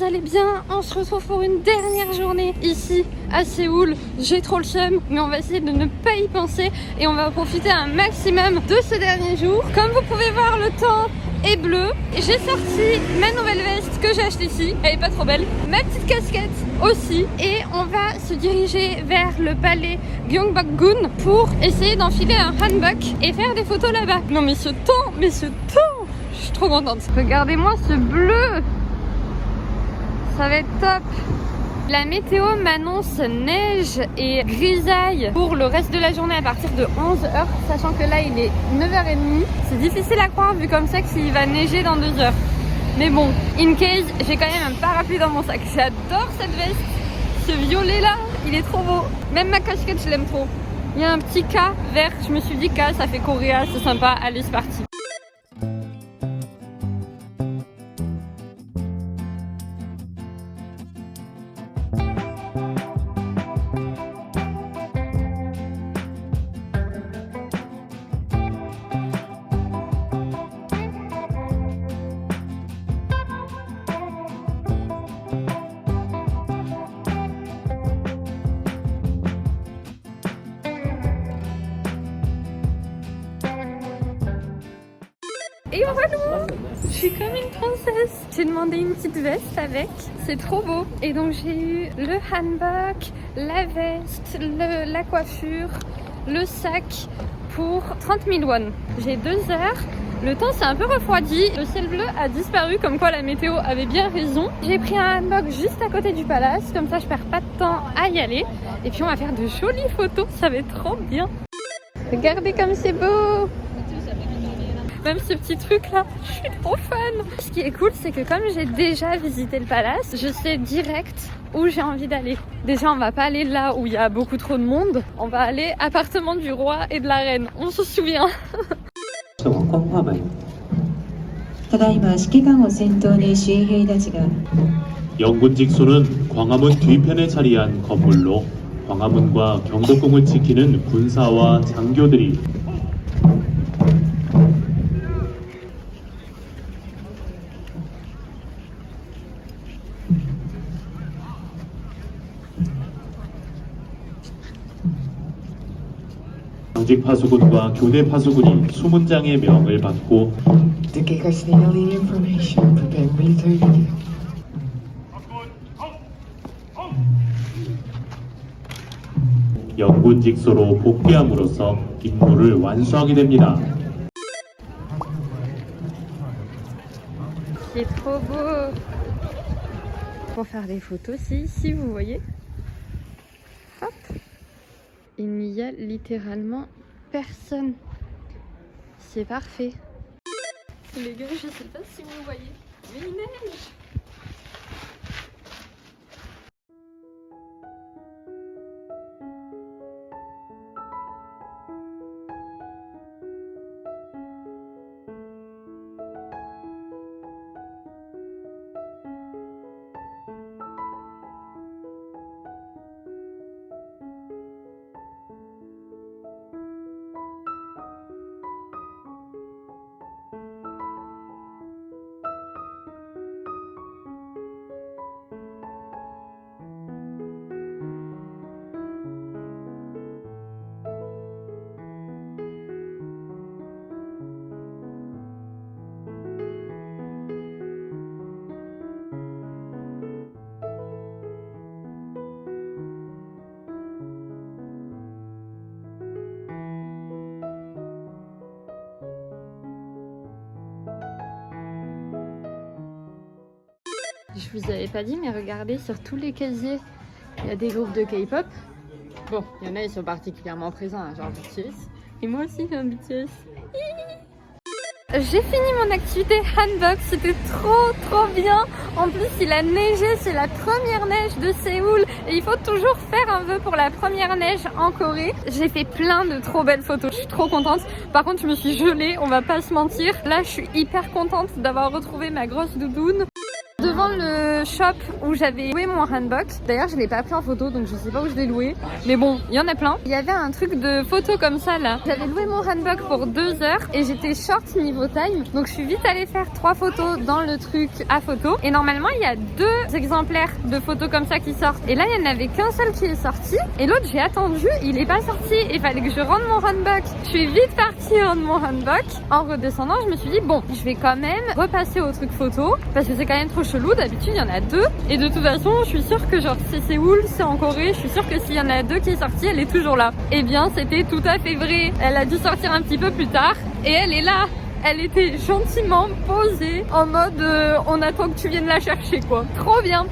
vous allez bien? On se retrouve pour une dernière journée ici à Séoul. J'ai trop le seum, mais on va essayer de ne pas y penser et on va profiter un maximum de ce dernier jour. Comme vous pouvez voir, le temps est bleu. J'ai sorti ma nouvelle veste que j'ai achetée ici, elle est pas trop belle, ma petite casquette aussi, et on va se diriger vers le palais Gyeongbokgung pour essayer d'enfiler un hanbok et faire des photos là-bas. Non mais ce temps, je suis trop contente. Regardez-moi ce bleu, ça va être top. La météo m'annonce neige et grisaille pour le reste de la journée à partir de 11h, sachant que là il est 9h30. C'est difficile à croire vu comme ça qu'il va neiger dans 2 heures. Mais bon, in case, j'ai quand même un parapluie dans mon sac. J'adore cette veste, ce violet là, il est trop beau. Même ma casquette, je l'aime trop. Il y a un petit K vert, je me suis dit K, ça fait Coréa, c'est sympa, allez c'est parti. Et voilà, je suis comme une princesse. J'ai demandé une petite veste avec, c'est trop beau. Et donc j'ai eu le hanbok, la veste, la coiffure, le sac pour 30 000 won. J'ai 2 heures, le temps s'est un peu refroidi, le ciel bleu a disparu, comme quoi la météo avait bien raison. J'ai pris un hanbok juste à côté du palace, comme ça je perds pas de temps à y aller. Et puis on va faire de jolies photos, ça va être trop bien. Regardez comme c'est beau! Même ce petit truc là, je suis trop fan. Ce qui est cool, c'est que comme j'ai déjà visité le palace, je sais direct où j'ai envie d'aller. Déjà, on va pas aller là où il y a beaucoup trop de monde. On va aller appartement du roi et de la reine. On se souvient. 영군 직소는 광화문 뒤편에 자리한 건물로 광화문과 경복궁을 지키는 군사와 장교들이 당직 파수꾼과 교대 파수꾼이 수문장의 명을 받고 To give us the early information, prepare military. 영군 직소로 복귀함으로써 임무를 완수하게 됩니다. C'est trop beau. Pour faire des photos, c'est ici, vous voyez. Hop. Il n'y a littéralement personne. C'est parfait. Les gars, je sais pas si vous voyez, mais il neige. Je vous avais pas dit, mais regardez, sur tous les casiers, il y a des groupes de K-pop. Bon, il y en a, ils sont particulièrement présents, hein, genre BTS. Et moi aussi, j'ai un BTS. J'ai fini mon activité hanbok, c'était trop bien. En plus, il a neigé, c'est la première neige de Séoul. Et il faut toujours faire un vœu pour la première neige en Corée. J'ai fait plein de trop belles photos, je suis trop contente. Par contre, je me suis gelée, on va pas se mentir. Là, je suis hyper contente d'avoir retrouvé ma grosse doudoune. Devant le shop où j'avais loué mon handbook. D'ailleurs, je l'ai pas pris en photo, donc je sais pas où je l'ai loué. Mais bon, il y en a plein. Il y avait un truc de photo comme ça là. J'avais loué mon handbook pour 2 heures et j'étais short niveau time. Donc je suis vite allée faire 3 photos dans le truc à photo. Et normalement, il y a 2 exemplaires de photos comme ça qui sortent. Et là, il n'y en avait qu'un seul qui est sorti. Et l'autre, j'ai attendu, il est pas sorti. Il fallait que je rende mon handbook. Je suis vite partie rendre mon handbook. En redescendant, je me suis dit, bon, je vais quand même repasser au truc photo. Parce que c'est quand même trop chelou. D'habitude, il y en a 2. Et de toute façon, je suis sûre que genre, c'est Séoul, c'est en Corée. Je suis sûre que s'il y en a 2 qui est sorti, elle est toujours là. Eh bien, c'était tout à fait vrai. Elle a dû sortir un petit peu plus tard. Et elle est là. Elle était gentiment posée en mode on attend que tu viennes la chercher quoi. Trop bien.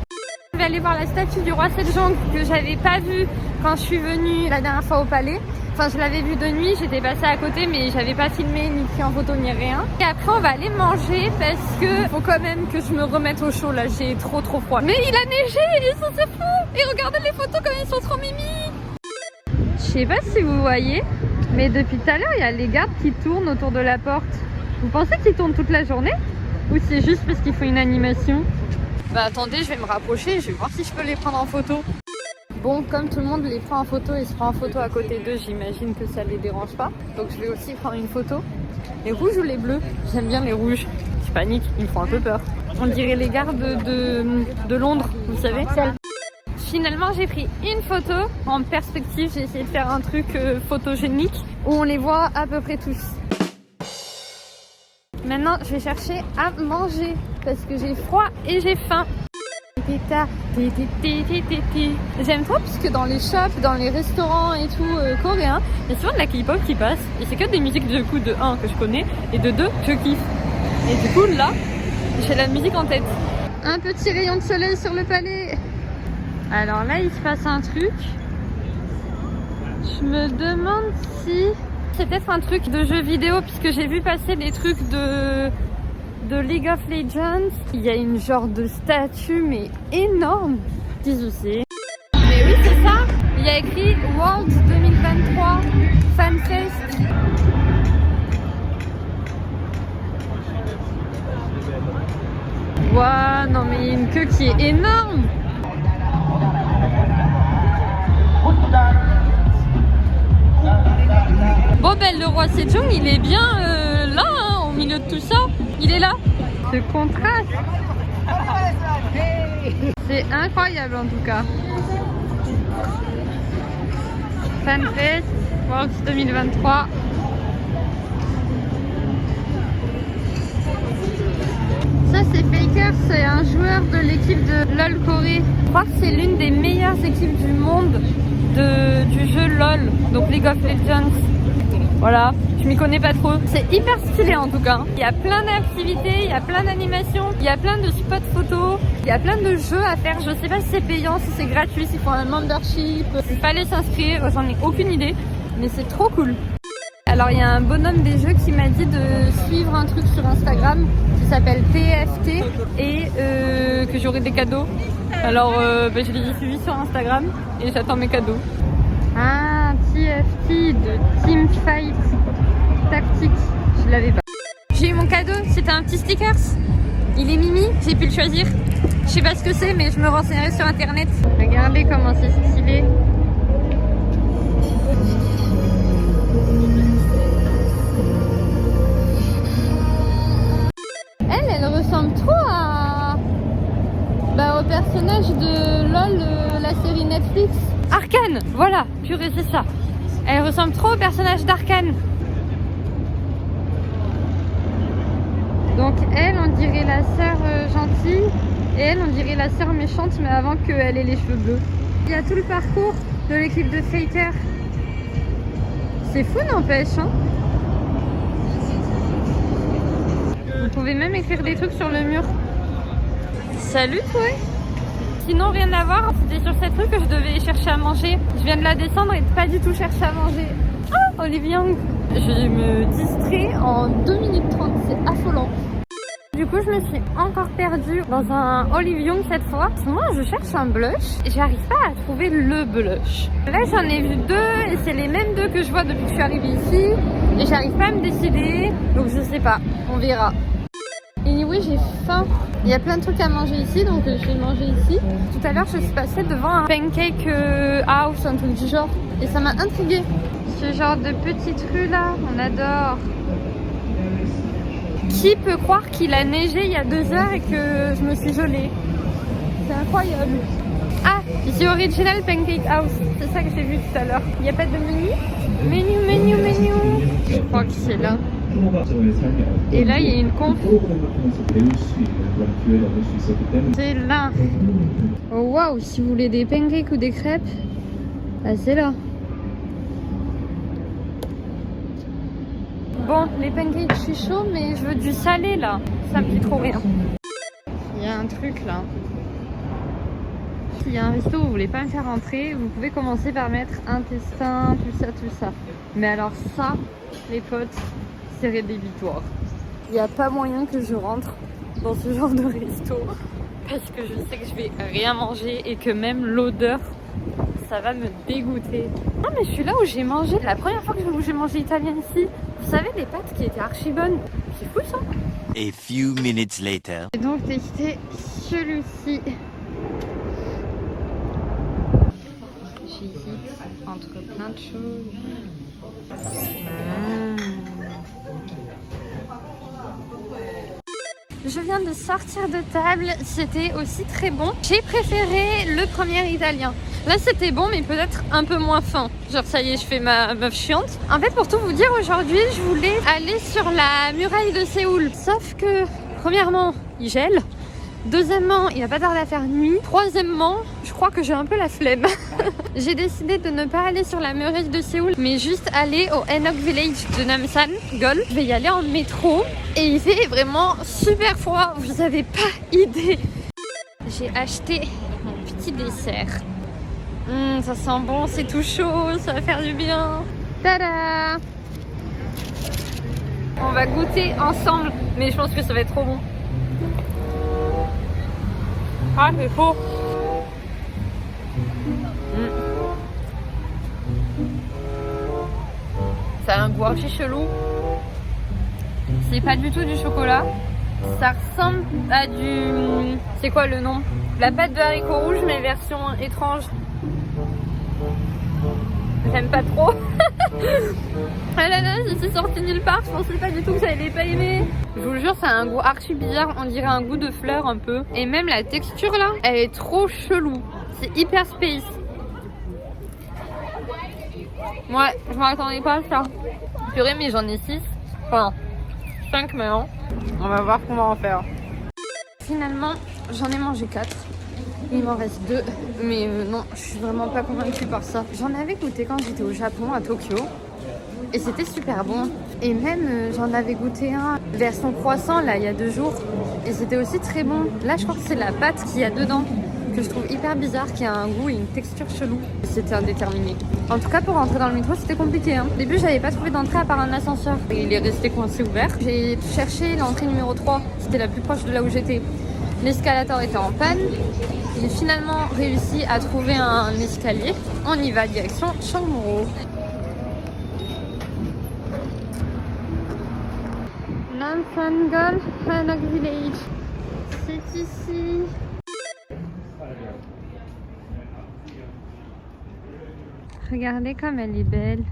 Je vais aller voir la statue du roi Sejong que j'avais pas vue quand je suis venue la dernière fois au palais. Enfin, je l'avais vue de nuit, j'étais passée à côté mais j'avais pas filmé ni pris en photo ni rien. Et après on va aller manger parce que faut quand même que je me remette au chaud là, j'ai trop froid. Mais il a neigé et ça c'est fou. Et regardez les photos comme ils sont trop mimi. Je sais pas si vous voyez, mais depuis tout à l'heure il y a les gardes qui tournent autour de la porte. Vous pensez qu'ils tournent toute la journée? Ou c'est juste parce qu'ils font une animation? Bah attendez, je vais me rapprocher, je vais voir si je peux les prendre en photo. Bon, comme tout le monde les prend en photo et se prend en photo à côté d'eux, j'imagine que ça les dérange pas. Donc je vais aussi prendre une photo. Les rouges ou les bleus? J'aime bien les rouges. Je panique, ils me font un peu peur. On dirait les gardes de Londres, vous savez. Finalement, j'ai pris une photo en perspective. J'ai essayé de faire un truc photogénique où on les voit à peu près tous. Maintenant, je vais chercher à manger parce que j'ai froid et j'ai faim. J'aime trop puisque dans les shops, dans les restaurants et tout coréens, il y a souvent de la K-pop qui passe et c'est que des musiques de coup de 1 que je connais et de 2 que je kiffe. Et du coup là, j'ai la musique en tête. Un petit rayon de soleil sur le palais. Alors là, il se passe un truc. Je me demande si c'est peut-être un truc de jeu vidéo puisque j'ai vu passer des trucs de League of Legends. Il y a une genre de statue mais énorme. Qu'est-ce que c'est? Mais oui, c'est ça. Il y a écrit World 2023 FanFest. Waouh, non mais il y a une queue qui est énorme. Bon ben le roi Sejong il est bien là hein, au milieu de tout ça. Il est là. Ce contraste. C'est incroyable en tout cas. FanFest World 2023. Ça c'est Faker, c'est un joueur de l'équipe de LOL Corée. Je crois que c'est l'une des meilleures équipes du monde du jeu LOL, donc League of Legends. Voilà, je m'y connais pas trop. C'est hyper stylé en tout cas. Il y a plein d'activités, il y a plein d'animations, il y a plein de spots photos, il y a plein de jeux à faire. Je sais pas si c'est payant, si c'est gratuit, s'il faut un membership, s'il fallait s'inscrire, j'en ai aucune idée. Mais c'est trop cool. Alors il y a un bonhomme des jeux qui m'a dit de suivre un truc sur Instagram qui s'appelle TFT et que j'aurai des cadeaux. Alors je l'ai suivi sur Instagram et j'attends mes cadeaux. Ah, TFT de Teamfight Tactics, je l'avais pas. J'ai eu mon cadeau, c'était un petit stickers. Il est mimi, j'ai pu le choisir. Je sais pas ce que c'est mais je me renseignerai sur internet. Regardez comment c'est stylé. Elle ressemble trop au personnage de LOL, la série Netflix. Arcane, voilà, purée c'est ça. Elle ressemble trop au personnage d'Arcane. Donc elle, on dirait la sœur gentille. Et elle, on dirait la sœur méchante, mais avant qu'elle ait les cheveux bleus. Il y a tout le parcours de l'équipe de Faker. C'est fou n'empêche, hein. Vous pouvez même écrire des trucs sur le mur. Salut toi. Sinon rien à voir, c'était sur cette rue que je devais chercher à manger. Je viens de la descendre et pas du tout chercher à manger. Oh, Olivia. Je me distrais en 2 minutes 30, c'est affolant. Du coup je me suis encore perdue dans un Olive Young cette fois. Moi je cherche un blush et j'arrive pas à trouver le blush. Là j'en ai vu 2 et c'est les mêmes 2 que je vois depuis que je suis arrivée ici. Et j'arrive pas à me décider, donc je sais pas, on verra. Anyway, j'ai faim. Il y a plein de trucs à manger ici, donc je vais manger ici. Tout à l'heure, je suis passée devant un pancake house, un truc du genre. Et ça m'a intriguée. Ce genre de petite rue là, on adore. Qui peut croire qu'il a neigé il y a 2 heures et que je me suis gelée? C'est incroyable. Ah, ici Original Pancake House. C'est ça que j'ai vu tout à l'heure. Il n'y a pas de menu? Menu. Je crois que c'est là. Et là, il y a une conf. C'est là. Oh waouh, si vous voulez des pancakes ou des crêpes, là c'est là. Bon, les pancakes, je suis chaud, mais je veux du salé là. Ça me fait trop rien. Il y a un truc là. S'il y a un resto où vous voulez pas me faire rentrer, vous pouvez commencer par mettre intestin, tout ça. Mais alors ça, les potes, c'est rédhibitoire. Il n'y a pas moyen que je rentre dans ce genre de resto parce que je sais que je vais rien manger et que même l'odeur, ça va me dégoûter. Non mais je suis là où j'ai mangé, la première fois que j'ai mangé italien ici. Vous savez, les pâtes qui étaient archi bonnes. C'est fou ça. A few minutes later. J'ai donc testé celui-ci. J'hésite entre plein de choses. Je viens de sortir de table, c'était aussi très bon. J'ai préféré le premier italien. Là c'était bon mais peut-être un peu moins fin. Genre ça y est, je fais ma meuf chiante. En fait, pour tout vous dire, aujourd'hui je voulais aller sur la muraille de Séoul. Sauf que premièrement il gèle. Deuxièmement, il va pas tarder à faire nuit. Troisièmement, je crois que j'ai un peu la flemme. J'ai décidé de ne pas aller sur la muraille de Séoul, mais juste aller au Hanok Village de Namsan, Gol. Je vais y aller en métro et il fait vraiment super froid. Vous avez pas idée. J'ai acheté mon petit dessert. Ça sent bon, c'est tout chaud, ça va faire du bien. Tada! On va goûter ensemble, mais je pense que ça va être trop bon. Ah, c'est faux. Ça a un goût archi chelou. C'est pas du tout du chocolat. Ça ressemble à du... C'est quoi le nom? La pâte de haricots rouges, mais version étrange. J'aime pas trop. Ah là là, c'est sorti nulle part. Je pensais pas du tout que ça allait pas aimer. Je vous jure, ça a un goût archi bizarre. On dirait un goût de fleur un peu. Et même la texture là, elle est trop chelou. C'est hyper space. Ouais, je m'attendais pas à ça. Purée, mais j'en ai 6. Enfin, 5 maintenant. On va voir comment on va en faire. Finalement, j'en ai mangé 4. Il m'en reste 2, mais non, je suis vraiment pas convaincue par ça. J'en avais goûté quand j'étais au Japon, à Tokyo, et c'était super bon. Et même, j'en avais goûté un version croissant, là, il y a 2 jours, et c'était aussi très bon. Là, je crois que c'est la pâte qu'il y a dedans, que je trouve hyper bizarre, qui a un goût et une texture chelou. C'était indéterminé. En tout cas, pour rentrer dans le métro, c'était compliqué. Au début, j'avais pas trouvé d'entrée à part un ascenseur. Il est resté coincé ouvert. J'ai cherché l'entrée numéro 3, c'était la plus proche de là où j'étais. L'escalator était en panne. J'ai finalement réussi à trouver un escalier. On y va, direction Changmuro. Namsan-Gol, Hanok Village. C'est ici. Regardez comme elle est belle.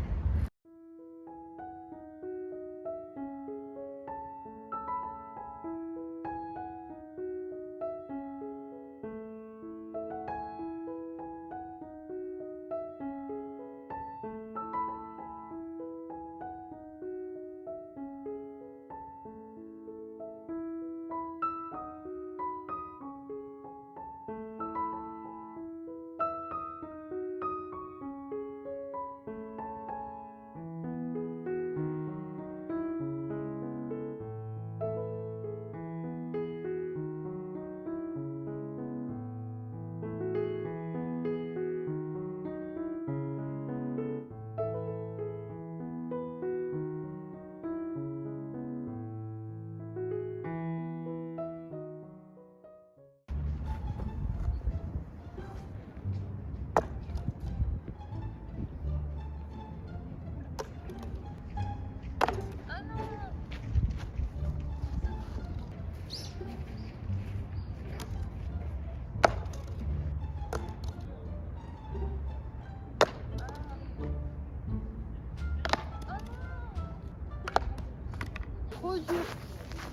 trop dur.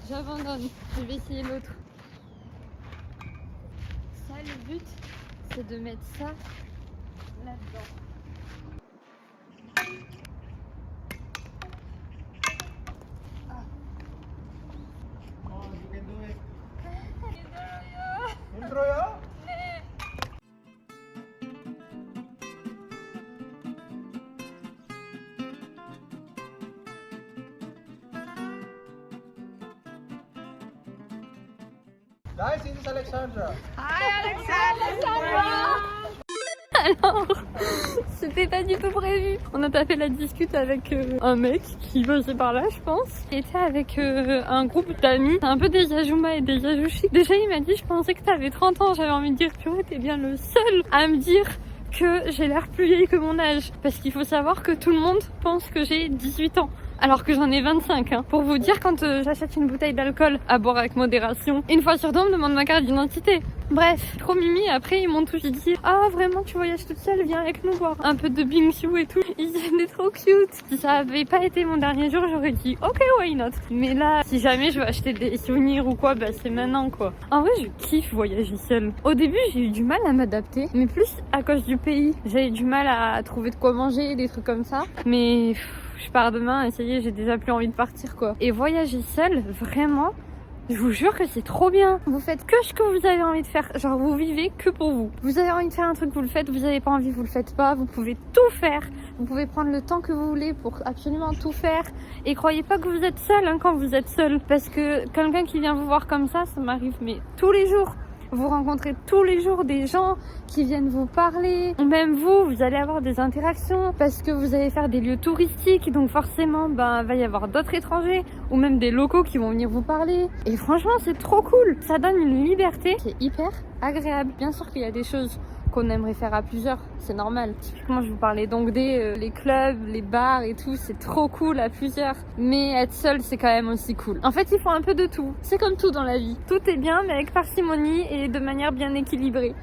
J'abandonne. Je vais essayer l'autre. Ça, le but, c'est de mettre ça là-dedans. Guys, this is Alexandra. Alors, c'était pas du tout prévu. On a tapé la discute avec un mec qui passait par là, je pense. Il était avec un groupe d'amis, un peu des Yajuma et des Yajushi. Déjà, il m'a dit, je pensais que t'avais 30 ans. J'avais envie de dire, purée, t'es bien le seul à me dire que j'ai l'air plus vieille que mon âge. Parce qu'il faut savoir que tout le monde pense que j'ai 18 ans. Alors que j'en ai 25, hein. Pour vous dire, quand j'achète une bouteille d'alcool à boire avec modération, une fois sur deux, on me demande ma carte d'identité. Bref, trop mimi. Après, ils m'ont tous dit, ah vraiment, tu voyages toute seule, viens avec nous boire un peu de bingsu et tout. Ils étaient trop cute. Si ça avait pas été mon dernier jour, j'aurais dit, ok, why not. Mais là, si jamais je veux acheter des souvenirs ou quoi, bah c'est maintenant quoi. En vrai, je kiffe voyager seule. Au début, j'ai eu du mal à m'adapter, mais plus à cause du pays. J'avais du mal à trouver de quoi manger, des trucs comme ça. Mais je pars demain et ça y est, j'ai déjà plus envie de partir quoi. Et voyager seule, vraiment, je vous jure que c'est trop bien. Vous faites que ce que vous avez envie de faire. Genre vous vivez que pour vous. Vous avez envie de faire un truc, vous le faites. Vous avez pas envie, vous le faites pas. Vous pouvez tout faire. Vous pouvez prendre le temps que vous voulez pour absolument tout faire. Et croyez pas que vous êtes seul hein, quand vous êtes seul. Parce que quelqu'un qui vient vous voir comme ça m'arrive mais tous les jours. Vous rencontrez tous les jours des gens qui viennent vous parler. Même vous allez avoir des interactions parce que vous allez faire des lieux touristiques. Donc forcément, va y avoir d'autres étrangers ou même des locaux qui vont venir vous parler. Et franchement, c'est trop cool. Ça donne une liberté qui est hyper agréable. Bien sûr qu'il y a des choses qu'on aimerait faire à plusieurs, c'est normal. Typiquement, je vous parlais d'Hongdae, les clubs, les bars et tout, c'est trop cool à plusieurs. Mais être seul, c'est quand même aussi cool. En fait, il faut un peu de tout. C'est comme tout dans la vie. Tout est bien, mais avec parcimonie et de manière bien équilibrée.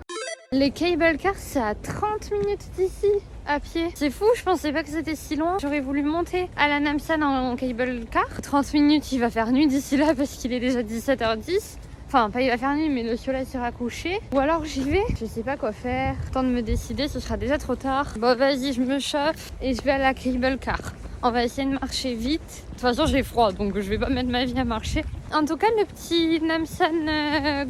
Les cable cars, c'est à 30 minutes d'ici, à pied. C'est fou, je pensais pas que c'était si loin. J'aurais voulu monter à la Namsan en cable car. 30 minutes, il va faire nuit d'ici là parce qu'il est déjà 17h10. Enfin, pas il va faire nuit, mais le soleil sera couché. Ou alors j'y vais. Je sais pas quoi faire. Temps de me décider, ce sera déjà trop tard. Bon, vas-y, je me chauffe et je vais à la cable car. On va essayer de marcher vite. De toute façon, j'ai froid, donc je vais pas mettre ma vie à marcher. En tout cas, le petit Namsan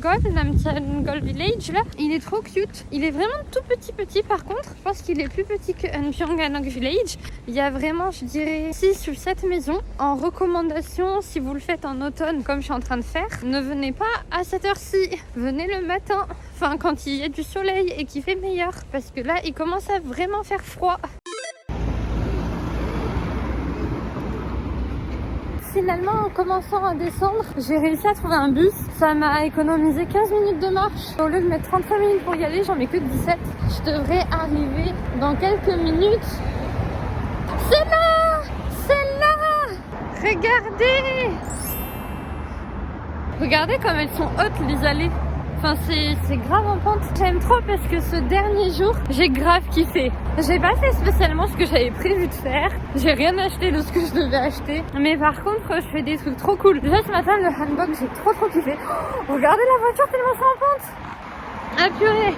Gol Village, là, il est trop cute. Il est vraiment tout petit par contre. Je pense qu'il est plus petit que Npyonganok Village. Il y a vraiment, je dirais, 6 ou 7 maisons. En recommandation, si vous le faites en automne, comme je suis en train de faire, ne venez pas à cette heure-ci. Venez le matin. Enfin, quand il y a du soleil et qu'il fait meilleur. Parce que là, il commence à vraiment faire froid. Finalement, en commençant à descendre, j'ai réussi à trouver un bus. Ça m'a économisé 15 minutes de marche. Au lieu de mettre 35 minutes pour y aller, j'en mets que 17. Je devrais arriver dans quelques minutes. C'est là! C'est là! Regardez! Regardez comme elles sont hautes les allées. Enfin, c'est grave en pente. J'aime trop parce que ce dernier jour, j'ai grave kiffé. J'ai pas fait spécialement ce que j'avais prévu de faire. J'ai rien acheté de ce que je devais acheter. Mais par contre, je fais des trucs trop cool. Déjà ce matin, le handbag, j'ai trop kiffé. Oh, regardez la voiture tellement c'est en pente. Ah purée.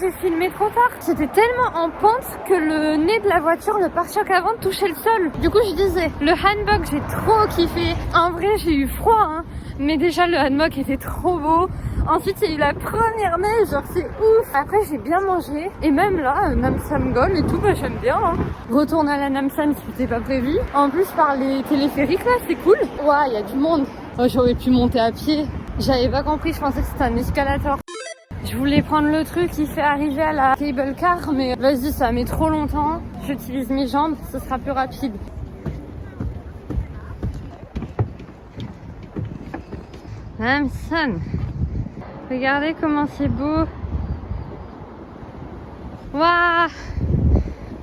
J'ai filmé trop tard. C'était tellement en pente que le nez de la voiture, le pare-choc avant, touchait le sol. Du coup, je disais, le handbag, j'ai trop kiffé. En vrai, j'ai eu froid, hein. Mais déjà, le hammock était trop beau. Ensuite, il y a eu la première neige, genre c'est ouf. Après, j'ai bien mangé. Et même là, Namsan Gol et tout, j'aime bien. Hein. Retourner à la Namsan, c'était pas prévu. En plus, par les téléphériques, là, c'est cool. Ouah, il y a du monde. Oh, j'aurais pu monter à pied. J'avais pas compris, je pensais que c'était un escalator. Je voulais prendre le truc qui fait arriver à la cable car, mais vas-y, ça met trop longtemps. J'utilise mes jambes, ce sera plus rapide. Namsan. Regardez comment c'est beau. Waouh,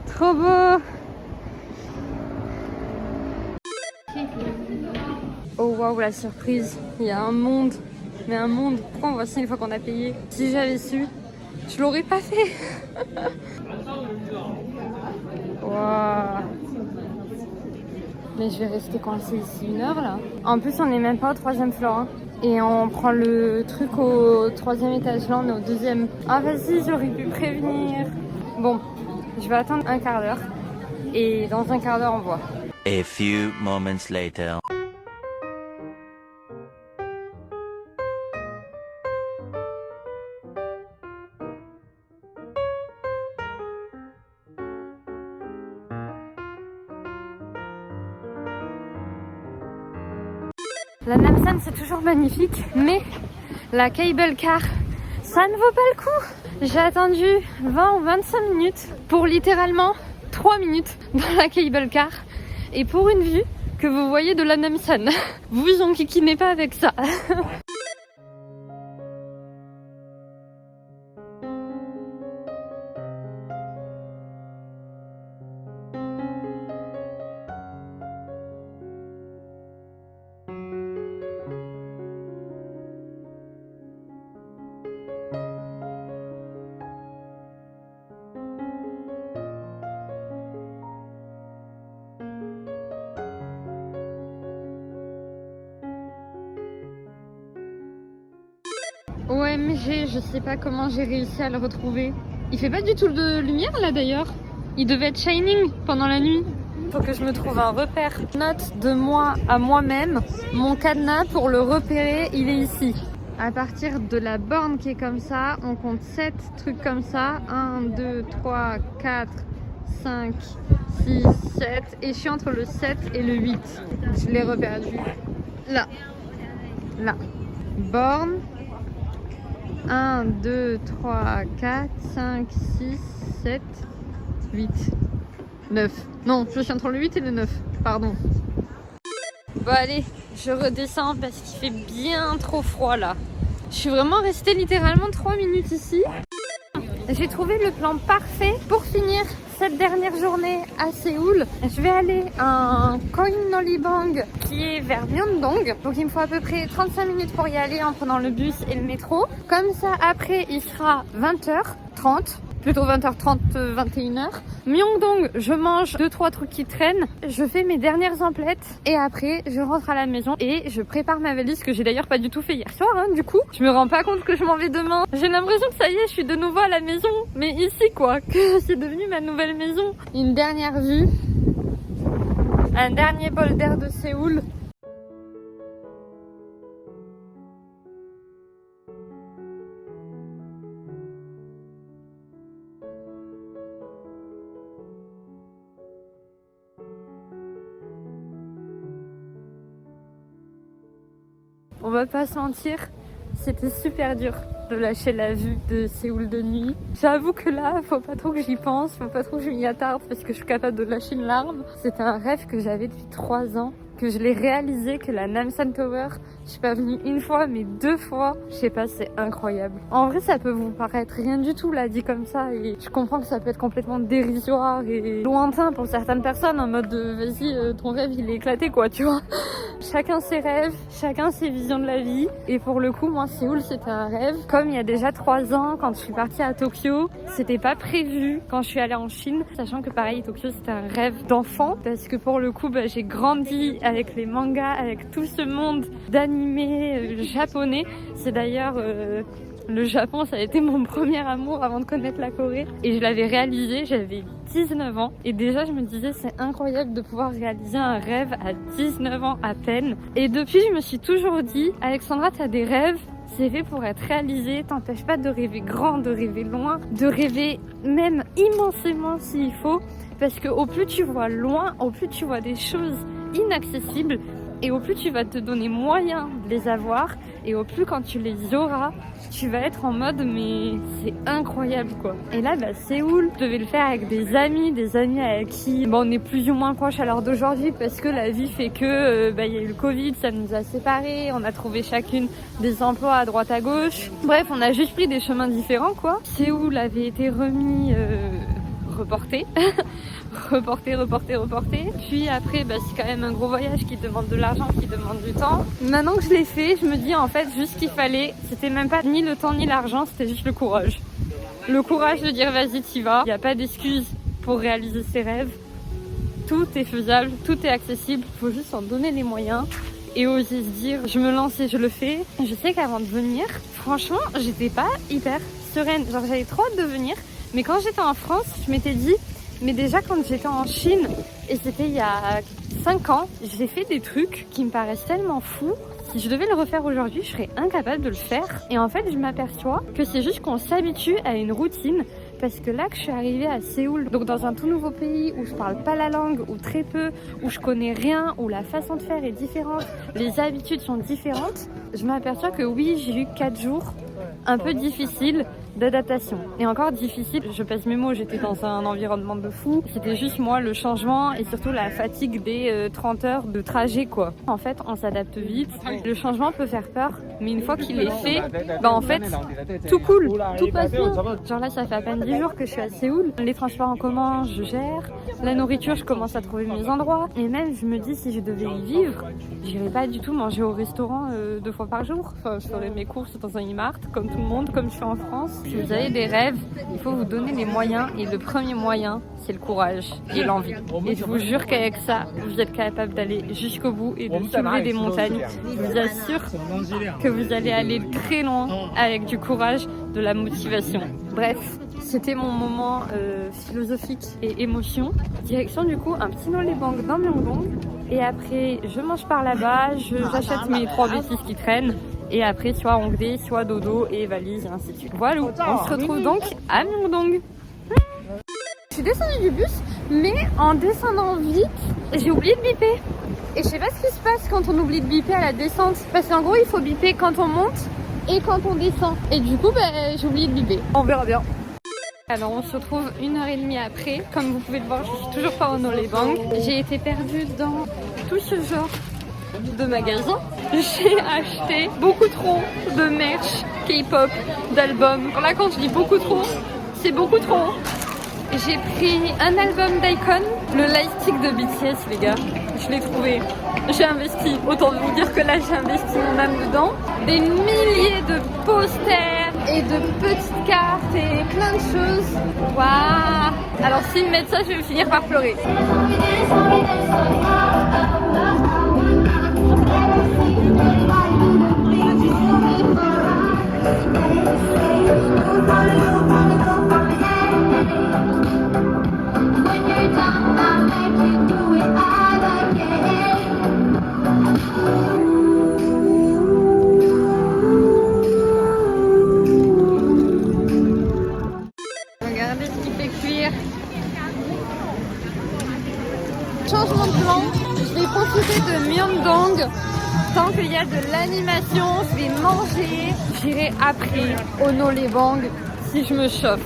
trop beau. Oh waouh, la surprise. Il y a un monde. Mais un monde. Pourquoi on voit ça une fois qu'on a payé? Si j'avais su, je l'aurais pas fait. Waouh. Mais je vais rester coincée ici 1 heure là. En plus, on n'est même pas au 3e floor. Hein. Et on prend le truc au 3e étage. Là, on est au 2e. Ah, vas-y, j'aurais pu prévenir. Bon, je vais attendre un quart d'heure. Et dans un quart d'heure, on voit. A few moments later. La Namsan c'est toujours magnifique, mais la cable car, ça ne vaut pas le coup. J'ai attendu 20 ou 25 minutes pour littéralement 3 minutes dans la cable car et pour une vue que vous voyez de la Namsan. Vous enquiquinez pas avec ça. OMG, je sais pas comment j'ai réussi à le retrouver. Il fait pas du tout de lumière là d'ailleurs. Il devait être shining pendant la nuit. Faut que je me trouve un repère. Note de moi à moi-même. Mon cadenas pour le repérer, il est ici. À partir de la borne qui est comme ça, on compte 7 trucs comme ça. 1, 2, 3, 4, 5, 6, 7. Et je suis entre le 7 et le 8. Je l'ai reperdu. Là. Là. Borne. 1, 2, 3, 4, 5, 6, 7, 8, 9. Non, je suis entre le 8 et le 9. Pardon. Bon allez, je redescends parce qu'il fait bien trop froid là. Je suis vraiment restée littéralement 3 minutes ici. J'ai trouvé le plan parfait pour finir cette dernière journée à Séoul. Je vais aller à Koinolibang qui est vers Myeongdong. Donc il me faut à peu près 35 minutes pour y aller en prenant le bus et le métro. Comme ça après il sera 20h30. Plutôt 20h30, 21h. Myeongdong, je mange 2-3 trucs qui traînent. Je fais mes dernières emplettes. Et après, je rentre à la maison et je prépare ma valise que j'ai d'ailleurs pas du tout fait hier soir. Du coup, je me rends pas compte que je m'en vais demain. J'ai l'impression que ça y est, je suis de nouveau à la maison. Mais ici quoi, que c'est devenu ma nouvelle maison. Une dernière vue. Un dernier bol d'air de Séoul. On va pas se mentir, c'était super dur de lâcher la vue de Séoul de nuit. J'avoue que là, faut pas trop que j'y pense, faut pas trop que je m'y attarde parce que je suis capable de lâcher une larme. C'était un rêve que j'avais depuis 3 ans, que je l'ai réalisé, que la Namsan Tower, je suis pas venue 1 fois mais 2 fois. Je sais pas, c'est incroyable. En vrai, ça peut vous paraître rien du tout là dit comme ça et je comprends que ça peut être complètement dérisoire et lointain pour certaines personnes en mode vas-y, ton rêve il est éclaté quoi, tu vois. Chacun ses rêves, chacun ses visions de la vie. Et pour le coup, moi, Séoul, c'était un rêve. Comme il y a déjà 3 ans, quand je suis partie à Tokyo, c'était pas prévu quand je suis allée en Chine. Sachant que pareil, Tokyo, c'était un rêve d'enfant. Parce que pour le coup, j'ai grandi avec les mangas, avec tout ce monde d'animés japonais. C'est d'ailleurs... Le Japon, ça a été mon premier amour avant de connaître la Corée. Et je l'avais réalisé, j'avais 19 ans. Et déjà, je me disais, c'est incroyable de pouvoir réaliser un rêve à 19 ans à peine. Et depuis, je me suis toujours dit, Alexandra, t'as des rêves, c'est fait pour être réalisé. T'empêche pas de rêver grand, de rêver loin, de rêver même immensément s'il faut. Parce que au plus tu vois loin, au plus tu vois des choses inaccessibles. Et au plus tu vas te donner moyen de les avoir, et au plus quand tu les auras, tu vas être en mode mais c'est incroyable quoi. Et là Séoul, je devais le faire avec des amis avec qui on est plus ou moins proches à l'heure d'aujourd'hui parce que la vie fait que y a eu le Covid, ça nous a séparés, on a trouvé chacune des emplois à droite à gauche. Bref, on a juste pris des chemins différents quoi. Séoul avait été remis reporté. reporté. Puis après, c'est quand même un gros voyage qui demande de l'argent, qui demande du temps. Maintenant que je l'ai fait, je me dis en fait juste qu'il fallait, c'était même pas ni le temps ni l'argent, c'était juste le courage. Le courage de dire vas-y t'y vas, il n'y a pas d'excuse pour réaliser ses rêves. tout est faisable, tout est accessible, faut juste en donner les moyens et oser se dire je me lance et je le fais. Je sais qu'avant de venir, franchement, j'étais pas hyper sereine, genre j'avais trop hâte de venir, mais quand j'étais en France, je m'étais dit, mais déjà quand j'étais en Chine, et c'était il y a 5 ans, j'ai fait des trucs qui me paraissent tellement fous. Si je devais le refaire aujourd'hui, je serais incapable de le faire. Et en fait, je m'aperçois que c'est juste qu'on s'habitue à une routine. Parce que là que je suis arrivée à Séoul, donc dans un tout nouveau pays où je parle pas la langue, ou très peu, où je connais rien, où la façon de faire est différente, les habitudes sont différentes, je m'aperçois que oui, j'ai eu 4 jours un peu difficiles d'adaptation. Et encore difficile, je pèse mes mots, j'étais dans un environnement de fou. C'était juste moi le changement et surtout la fatigue des 30 heures de trajet quoi. En fait, on s'adapte vite. Le changement peut faire peur, mais une fois qu'il est fait, bah en fait, tout cool, tout passe bien. Genre là, ça fait à peine 10 jours que je suis à Séoul. Les transports en commun, je gère. La nourriture, je commence à trouver mes endroits. Et même, je me dis, si je devais y vivre, j'irais pas du tout manger au restaurant 2 fois par jour. Enfin, je ferais mes courses dans un e-mart, comme tout le monde, comme je suis en France. Si vous avez des rêves, il faut vous donner les moyens. Et le premier moyen, c'est le courage et l'envie. Et je vous jure qu'avec ça, vous êtes capable d'aller jusqu'au bout et de soulever des montagnes. Je vous assure que vous allez aller très loin avec du courage, de la motivation. Bref, c'était mon moment philosophique et émotion. Direction du coup un petit Nollebang dans Myeongdong. Et après, je mange par là-bas, j'achète mes 3 bêtises qui traînent. Et après, soit Hongdae, soit dodo et valise et ainsi de suite. Voilà, on se retrouve donc à Myeongdong. Je suis descendue du bus, mais en descendant vite, j'ai oublié de biper. Et je sais pas ce qui se passe quand on oublie de biper à la descente. Parce qu'en gros, il faut biper quand on monte et quand on descend. Et du coup, j'ai oublié de biper. On verra bien. Alors on se retrouve 1h30 après. Comme vous pouvez le voir, je suis toujours pas au Nollebang. J'ai été perdue dans tout ce genre de magasins. J'ai acheté beaucoup trop de merch K-pop, d'albums. Là quand je dis beaucoup trop, c'est beaucoup trop. J'ai pris un album d'Icon, le lightstick de BTS les gars. Je l'ai trouvé. J'ai investi, autant vous dire que là j'ai investi mon âme dedans. Des milliers de posters et de petites cartes et plein de choses. Waouh! Alors s'ils me mettent ça, je vais finir par pleurer. Regardez ce qui fait cuire. Changement de plan, je vais profiter de Myeongdong. Tant qu'il y a de l'animation, je vais manger. J'irai après au Nollebang si je me chauffe.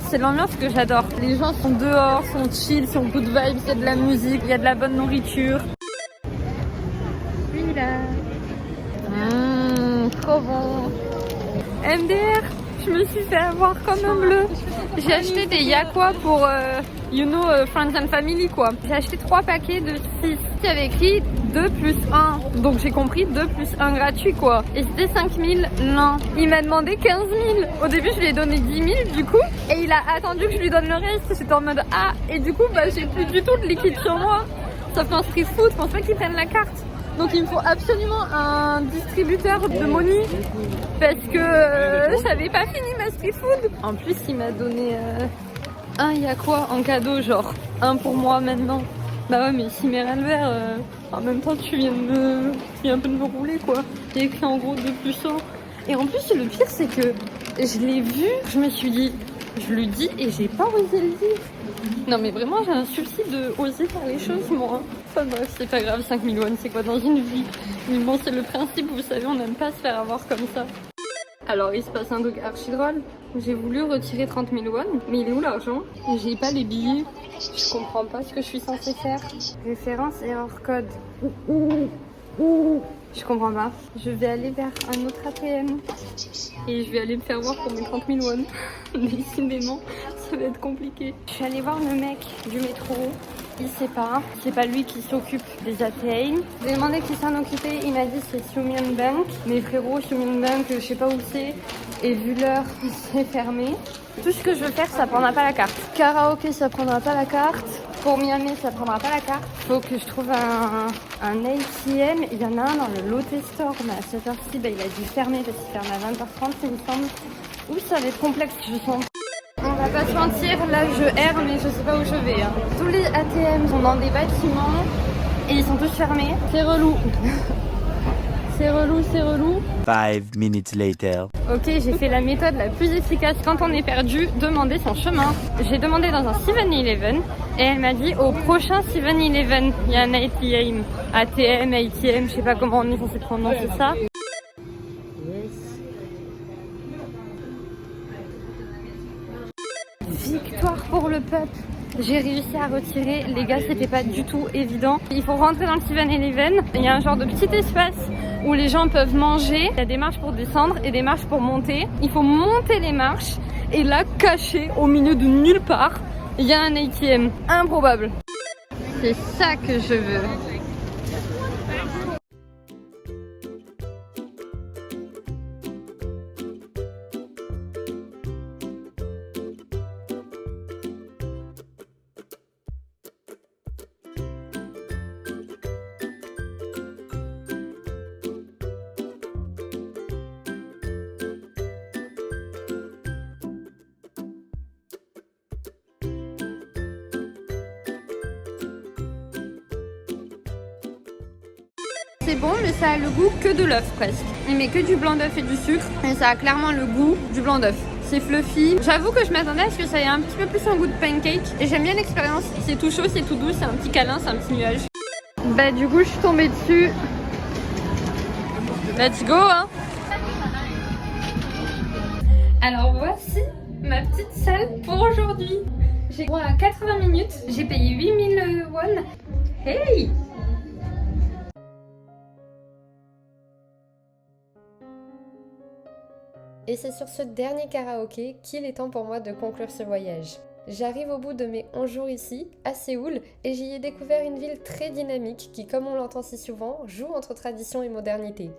C'est l'ambiance que j'adore. Les gens sont dehors, sont chill, sont good vibes, il y a de la musique, il y a de la bonne nourriture. Oui là. Trop bon. MDR, je me suis fait avoir comme un bleu. J'ai acheté des Yakwa pour Friends and Family quoi. J'ai acheté 3 paquets de 6. Il y avait écrit 2 plus 1. Donc j'ai compris 2 plus 1 gratuit quoi. Et c'était 5 000 l'un. Il m'a demandé 15 000. Au début je lui ai donné 10 000 du coup. Et il a attendu que je lui donne le reste. J'étais en mode ah. Et du coup j'ai plus du tout de liquide sur moi. Sauf qu'en street food, je pense pas qu'ils prennent la carte. Donc il me faut absolument un distributeur de money parce que j'avais pas fini ma street food. En plus il m'a donné un Yakwa en cadeau, genre un pour moi maintenant. Bah ouais mais si mes verre en même temps tu viens un peu de me rouler quoi. Il y a écrit en gros 2 plus 1. Et en plus le pire c'est que je l'ai vu, je me suis dit, je lui dis et j'ai pas osé le dire. Non mais vraiment j'ai un souci de oser faire les choses moi. Enfin bref c'est pas grave, 5000 won c'est quoi dans une vie. Mais bon c'est le principe, vous savez on n'aime pas se faire avoir comme ça. Alors il se passe un truc archi drôle. J'ai voulu retirer 30 000 won, mais il est où l'argent? J'ai pas les billets. Je comprends pas ce que je suis censée faire. Référence et hors code. Je comprends pas. Je vais aller vers un autre ATM et je vais aller me faire voir pour mes 30 000 won. Décidément, ça va être compliqué. Je suis allée voir le mec du métro. Il sait pas. C'est pas lui qui s'occupe des ATM. Je lui ai demandé qui s'en occupait. Il m'a dit c'est Sumian Bank. Mais frérot, Sumian Bank, je sais pas où c'est. Et vu l'heure, c'est fermé. Tout ce que je veux faire, ça prendra pas la carte. Karaoké, ça prendra pas la carte. Pour Miami, ça prendra pas la carte. Faut que je trouve un ATM. Il y en a un dans le Lotte Store, mais à cette heure-ci, il a dû fermer parce qu'il ferme à 20h30, il me semble. Ouh, ça va être complexe, je sens. On va pas se mentir, là je erre, mais je sais pas où je vais. Hein. Tous les ATM sont dans des bâtiments et ils sont tous fermés. C'est relou. C'est relou, c'est relou. 5 minutes later. Ok, j'ai fait la méthode la plus efficace quand on est perdu, demander son chemin. J'ai demandé dans un 7-Eleven et elle m'a dit au prochain 7-Eleven, il y a un ATM. ATM, je sais pas comment on est censé prononcer ça. Victoire pour le peuple. J'ai réussi à retirer, les gars, c'était pas du tout évident. Il faut rentrer dans le 7-Eleven. Il y a un genre de petit espace où les gens peuvent manger. Il y a des marches pour descendre et des marches pour monter. Il faut monter les marches et là, caché au milieu de nulle part, il y a un ATM. Improbable. C'est ça que je veux. C'est bon, mais ça a le goût que de l'œuf presque. Il met que du blanc d'œuf et du sucre, et ça a clairement le goût du blanc d'œuf. C'est fluffy. J'avoue que je m'attendais à ce que ça ait un petit peu plus un goût de pancake. Et j'aime bien l'expérience. C'est tout chaud, c'est tout doux, c'est un petit câlin, c'est un petit nuage. Bah du coup, je suis tombée dessus. Let's go, hein. Alors voici ma petite salle pour aujourd'hui. J'ai droit à 80 minutes. J'ai payé 8000 won. Hey! Et c'est sur ce dernier karaoké qu'il est temps pour moi de conclure ce voyage. J'arrive au bout de mes 11 jours ici, à Séoul, et j'y ai découvert une ville très dynamique qui, comme on l'entend si souvent, joue entre tradition et modernité.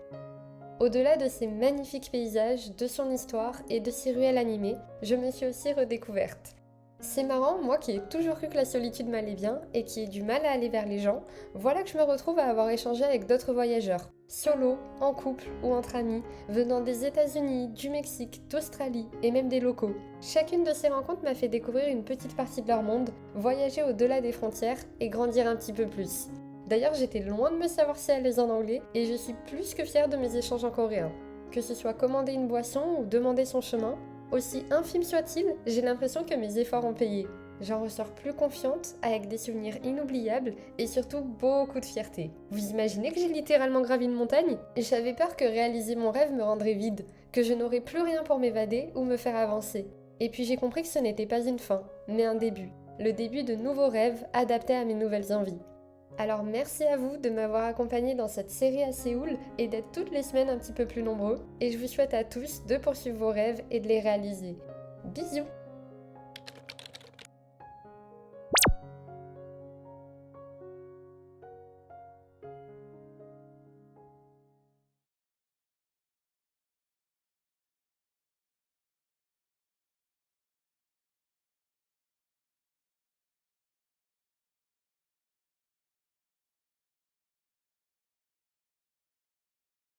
Au-delà de ses magnifiques paysages, de son histoire et de ses ruelles animées, je me suis aussi redécouverte. C'est marrant, moi qui ai toujours cru que la solitude m'allait bien et qui ai du mal à aller vers les gens, voilà que je me retrouve à avoir échangé avec d'autres voyageurs. Solo, en couple ou entre amis, venant des États-Unis, du Mexique, d'Australie et même des locaux. Chacune de ces rencontres m'a fait découvrir une petite partie de leur monde, voyager au-delà des frontières et grandir un petit peu plus. D'ailleurs, j'étais loin de me savoir si à l'aise en anglais et je suis plus que fière de mes échanges en coréen. Que ce soit commander une boisson ou demander son chemin, aussi infime soit-il, j'ai l'impression que mes efforts ont payé. J'en ressors plus confiante, avec des souvenirs inoubliables et surtout beaucoup de fierté. Vous imaginez que j'ai littéralement gravi une montagne ? J'avais peur que réaliser mon rêve me rendrait vide, que je n'aurais plus rien pour m'évader ou me faire avancer. Et puis j'ai compris que ce n'était pas une fin, mais un début. Le début de nouveaux rêves adaptés à mes nouvelles envies. Alors merci à vous de m'avoir accompagné dans cette série à Séoul et d'être toutes les semaines un petit peu plus nombreux. Et je vous souhaite à tous de poursuivre vos rêves et de les réaliser. Bisous!